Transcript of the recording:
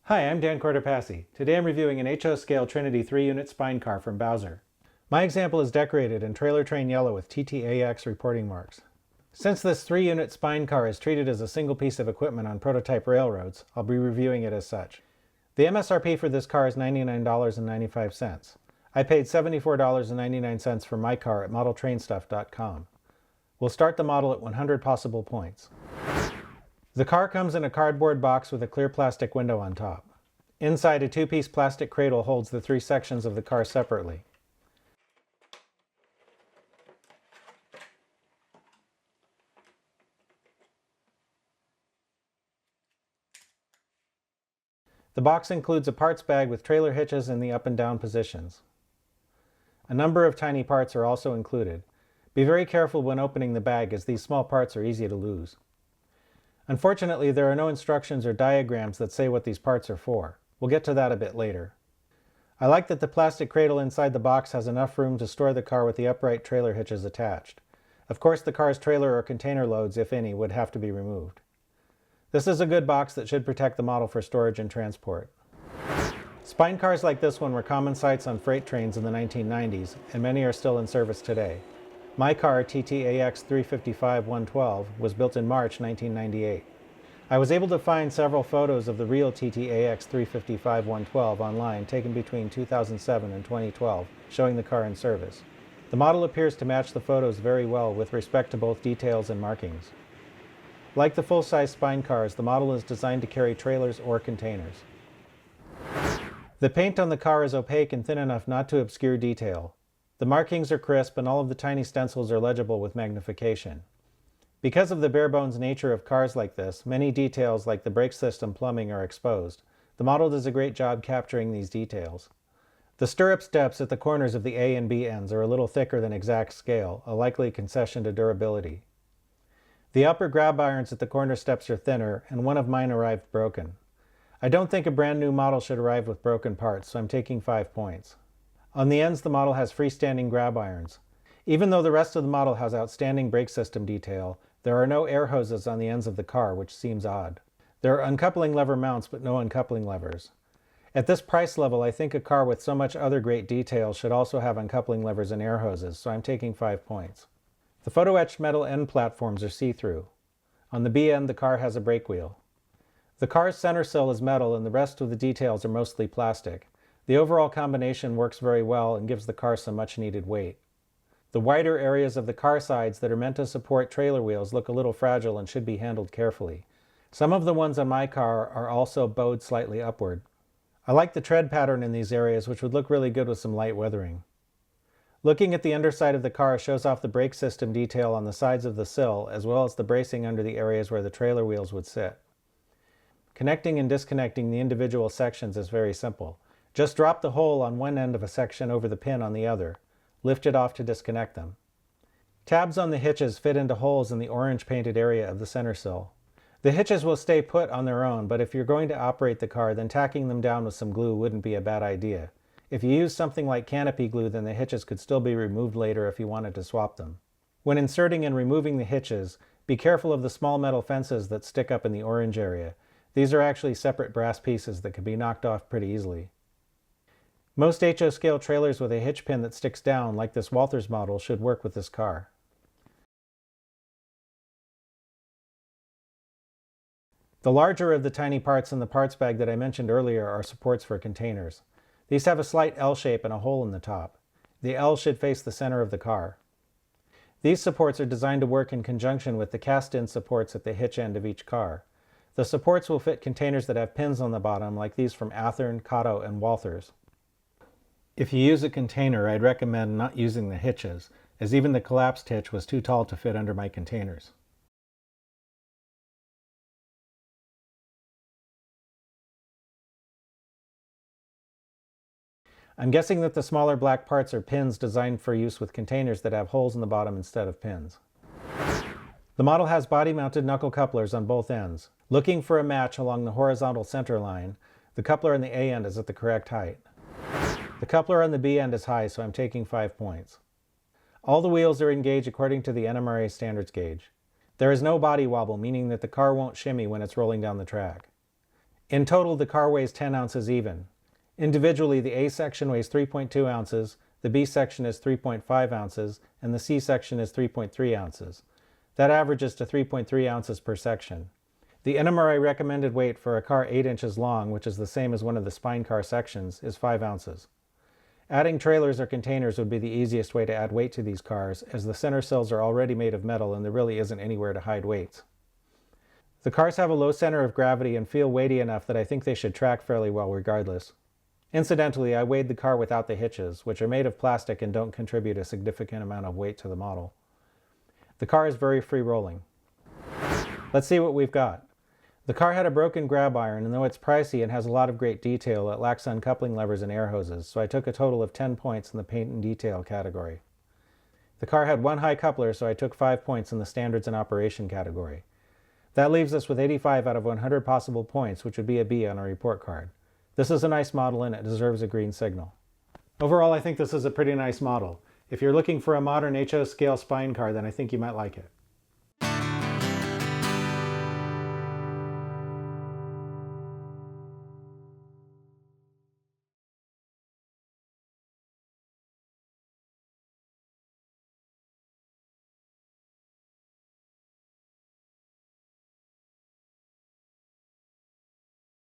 Hi, I'm Dan Cortopassi. Today I'm reviewing an HO scale Trinity 3-unit spine car from Bowser. My example is decorated in trailer train yellow with TTAX reporting marks. Since this 3-unit spine car is treated as a single piece of equipment on prototype railroads, I'll be reviewing it as such. The MSRP for this car is $99.95. I paid $74.99 for my car at modeltrainstuff.com. We'll start the model at 100 possible points. The car comes in a cardboard box with a clear plastic window on top. Inside, a 2-piece plastic cradle holds the 3 sections of the car separately. The box includes a parts bag with trailer hitches in the up and down positions. A number of tiny parts are also included. Be very careful when opening the bag, as these small parts are easy to lose. Unfortunately, there are no instructions or diagrams that say what these parts are for. We'll get to that a bit later. I like that the plastic cradle inside the box has enough room to store the car with the upright trailer hitches attached. Of course, the car's trailer or container loads, if any, would have to be removed. This is a good box that should protect the model for storage and transport. Spine cars like this one were common sights on freight trains in the 1990s, and many are still in service today. My car, TTAX 355-112, was built in March 1998. I was able to find several photos of the real TTAX 355-112 online taken between 2007 and 2012, showing the car in service. The model appears to match the photos very well with respect to both details and markings. Like the full-size spine cars, the model is designed to carry trailers or containers. The paint on the car is opaque and thin enough not to obscure detail. The markings are crisp and all of the tiny stencils are legible with magnification. Because of the bare-bones nature of cars like this, many details like the brake system plumbing are exposed. The model does a great job capturing these details. The stirrup steps at the corners of the A and B ends are a little thicker than exact scale, a likely concession to durability. The upper grab irons at the corner steps are thinner, and one of mine arrived broken. I don't think a brand new model should arrive with broken parts, so I'm taking 5 points. On the ends, the model has freestanding grab irons. Even though the rest of the model has outstanding brake system detail, there are no air hoses on the ends of the car, which seems odd. There are uncoupling lever mounts, but no uncoupling levers. At this price level, I think a car with so much other great detail should also have uncoupling levers and air hoses, so I'm taking 5 points. The photo-etched metal end platforms are see-through. On the B end, the car has a brake wheel. The car's center sill is metal, and the rest of the details are mostly plastic. The overall combination works very well and gives the car some much-needed weight. The wider areas of the car sides that are meant to support trailer wheels look a little fragile and should be handled carefully. Some of the ones on my car are also bowed slightly upward. I like the tread pattern in these areas, which would look really good with some light weathering. Looking at the underside of the car shows off the brake system detail on the sides of the sill, as well as the bracing under the areas where the trailer wheels would sit. Connecting and disconnecting the individual sections is very simple. Just drop the hole on one end of a section over the pin on the other. Lift it off to disconnect them. Tabs on the hitches fit into holes in the orange painted area of the center sill. The hitches will stay put on their own, but if you're going to operate the car, then tacking them down with some glue wouldn't be a bad idea. If you use something like canopy glue, then the hitches could still be removed later if you wanted to swap them. When inserting and removing the hitches, be careful of the small metal fences that stick up in the orange area. These are actually separate brass pieces that can be knocked off pretty easily. Most HO scale trailers with a hitch pin that sticks down, like this Walthers model, should work with this car. The larger of the tiny parts in the parts bag that I mentioned earlier are supports for containers. These have a slight L shape and a hole in the top. The L should face the center of the car. These supports are designed to work in conjunction with the cast-in supports at the hitch end of each car. The supports will fit containers that have pins on the bottom, like these from Athearn, Kato, and Walthers. If you use a container, I'd recommend not using the hitches, as even the collapsed hitch was too tall to fit under my containers. I'm guessing that the smaller black parts are pins designed for use with containers that have holes in the bottom instead of pins. The model has body-mounted knuckle couplers on both ends. Looking for a match along the horizontal center line, the coupler on the A end is at the correct height. The coupler on the B end is high, so I'm taking 5 points. All the wheels are engaged according to the NMRA standards gauge. There is no body wobble, meaning that the car won't shimmy when it's rolling down the track. In total, the car weighs 10 ounces even. Individually, the A section weighs 3.2 ounces, the B section is 3.5 ounces, and the C section is 3.3 ounces. That averages to 3.3 ounces per section. The NMRA recommended weight for a car 8 inches long, which is the same as one of the spine car sections, is 5 ounces. Adding trailers or containers would be the easiest way to add weight to these cars, as the center sills are already made of metal and there really isn't anywhere to hide weights. The cars have a low center of gravity and feel weighty enough that I think they should track fairly well regardless. Incidentally, I weighed the car without the hitches, which are made of plastic and don't contribute a significant amount of weight to the model. The car is very free-rolling. Let's see what we've got. The car had a broken grab iron, and though it's pricey and has a lot of great detail, it lacks uncoupling levers and air hoses, so I took a total of 10 points in the paint and detail category. The car had one high coupler, so I took 5 points in the standards and operation category. That leaves us with 85 out of 100 possible points, which would be a B on our report card. This is a nice model and it deserves a green signal. Overall, I think this is a pretty nice model. If you're looking for a modern HO scale spine car, then I think you might like it.